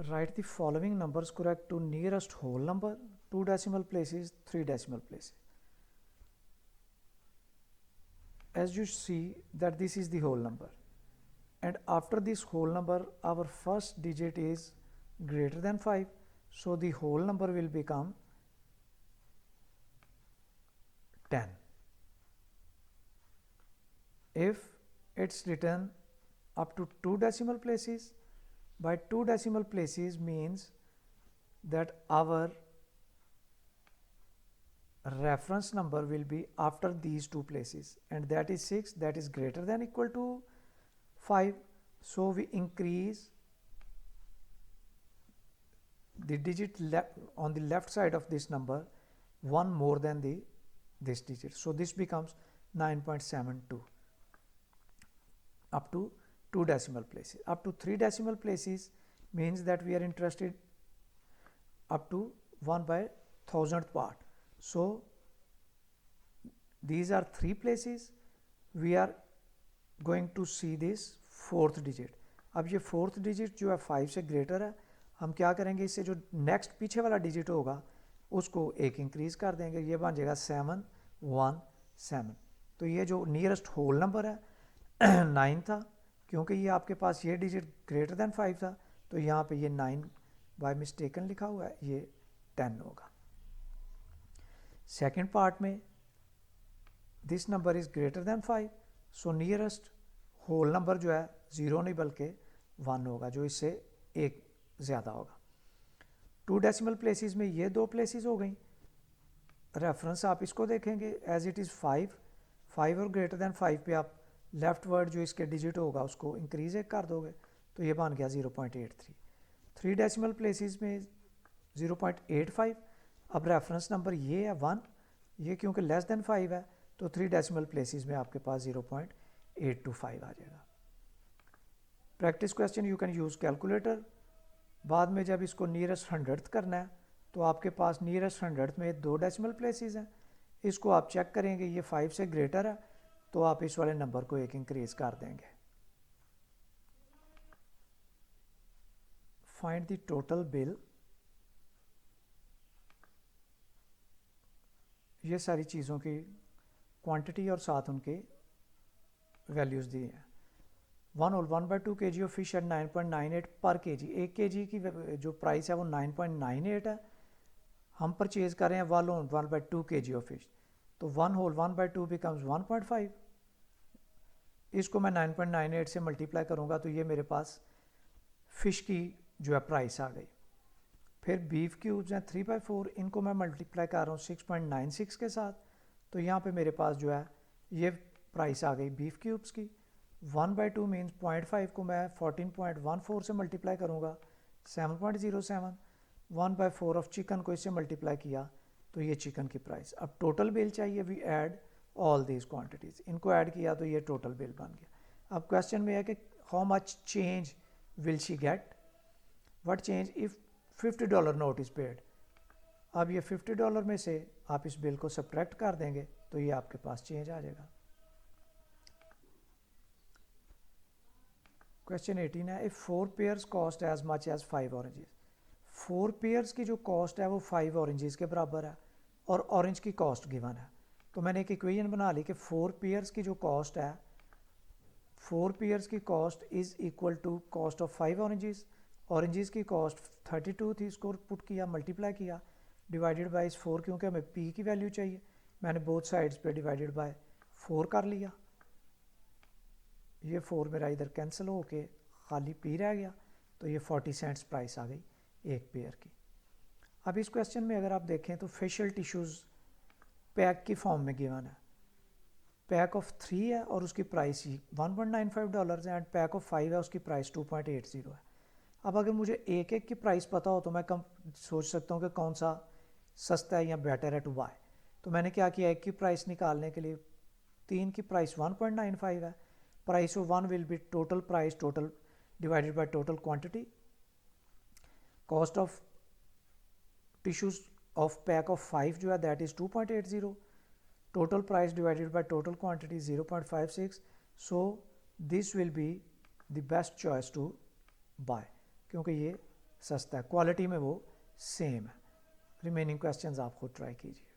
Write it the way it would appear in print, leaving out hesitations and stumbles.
Write the following numbers correct to nearest whole number, 2 decimal places, 3 decimal places. As you see that this is the whole number, and after this whole number our first digit is greater than 5, so the whole number will become 10. If it's written up to 2 decimal places, by 2 decimal places means that our reference number will be after these 2 places, and that is 6, that is greater than equal to 5. So we increase the digit on the left side of this number one more than this digit, so this becomes 9.72 up to 2 decimal places. Up to 3 decimal places means that we are interested up to 1/1000th part. So these are 3 places. We are going to see this 4th digit. अब ये 4th digit जो है 5 से greater है, हम क्या करेंगे, इससे जो नेक्स्ट पीछे वाला डिजिट होगा उसको एक इंक्रीज कर देंगे, ये बन जाएगा 717. तो ये जो नियरेस्ट होल नंबर है 9 था, क्योंकि ये आपके पास ये डिजिट ग्रेटर देन 5 था, तो यहाँ पे ये 9 बाय मिस्टेकन लिखा हुआ है, ये 10 होगा. सेकेंड पार्ट में this number is greater than 5, so nearest whole number जो है 0 नहीं बल्कि 1 होगा, जो इससे एक ज़्यादा होगा. 2 डेसिमल प्लेसेस में ये 2 प्लेसेस हो गई. रेफरेंस आप इसको देखेंगे एज इट इज़ 5 और ग्रेटर देन 5 पे आप लेफ्ट वर्ड जो इसके डिजिट होगा उसको इंक्रीज एक कर दोगे, तो ये बन गया 0.83. 3 डेसिमल प्लेसेस में 0.85. अब रेफरेंस नंबर ये है 1, ये क्योंकि लेस देन 5 है, तो 3 डेसिमल प्लेसेस में आपके पास 0.825 आ जाएगा. Practice question you can use calculator. बाद में जब इसको नियरेस्ट 100th करना है तो आपके पास नियरेस्ट 100th में 2 डेसिमल प्लेसेस हैं, इसको आप चेक करेंगे, ये 5 से ग्रेटर है तो आप इस वाले नंबर को एक इंक्रीज कर देंगे. Find the total bill. ये सारी चीज़ों की क्वांटिटी और साथ उनके वैल्यूज़ दिए हैं. 1 और 1/2 kg ऑफ फिश एट 9.98 पर kg. 1 kg की जो प्राइस है वो 9.98 है. हम परचेज कर रहे हैं 1/2 kg ऑफ फिश, तो 1 होल 1/2 बिकम्स 1.5. इसको मैं 9.98 से मल्टीप्लाई करूँगा तो ये मेरे पास फ़िश की जो है प्राइस आ गई. फिर बीफ क्यूब्स हैं 3/4, इनको मैं मल्टीप्लाई कर रहा हूँ 6.96 के साथ, तो यहाँ पे मेरे पास जो है ये प्राइस आ गई बीफ क्यूब्स की. 1/2 मीन्स 0.5 को मैं 14.14 से मल्टीप्लाई करूँगा 7.07. 1/4 ऑफ चिकन को इससे मल्टीप्लाई किया तो ये चिकन की प्राइस. अब टोटल बिल चाहिए, we add all these quantities, इनको ऐड किया तो ये टोटल बिल बन गया. अब क्वेश्चन में है कि how much change will she get, what change if $50 note is paid. अब ये $50 में से आप इस बिल को सब्ट्रैक्ट कर देंगे तो ये आपके पास चेंज आ जाएगा. क्वेश्चन 18 है, if 4 pears cost as much as 5 oranges. 4 pears की जो कॉस्ट है वो 5 ऑरेंजेस के बराबर है और ऑरेंज की कॉस्ट गिवन है. तो मैंने एक इक्वेशन बना ली कि 4 पेयर्स की जो कॉस्ट है, 4 पेयर्स की cost is equal to cost of 5 oranges. Oranges की कॉस्ट 32 थी, इसको पुट किया, मल्टीप्लाई किया, डिवाइडेड बाय इस 4, क्योंकि हमें पी की वैल्यू चाहिए, मैंने बोथ साइड्स पे डिवाइडेड बाय 4 कर लिया. ये 4 मेरा इधर कैंसिल हो के खाली पी रह गया, तो ये 40 सेंट्स प्राइस आ गई एक पेयर की. अब इस क्वेश्चन में अगर आप देखें तो फेशियल टिश्यूज़ पैक की फॉर्म में गिवन है. पैक ऑफ 3 है और उसकी प्राइस $1.95 है, एंड पैक ऑफ 5 है, उसकी प्राइस 2.80 है. अब अगर मुझे एक एक की प्राइस पता हो तो मैं कम सोच सकता हूँ कि कौन सा सस्ता है या बेटर है टू बाय. तो मैंने क्या किया, एक की प्राइस निकालने के लिए 3 की प्राइस 1.95 है, price of 1 will be total price, total divided by total quantity. Cost of tissues of pack of 5 जो है that is 2.80. Total price divided by total quantity 0.56. So this will be the best choice to buy, क्योंकि ये सस्ता है, quality में वो same है। Remaining questions आप खुद ट्राई कीजिए।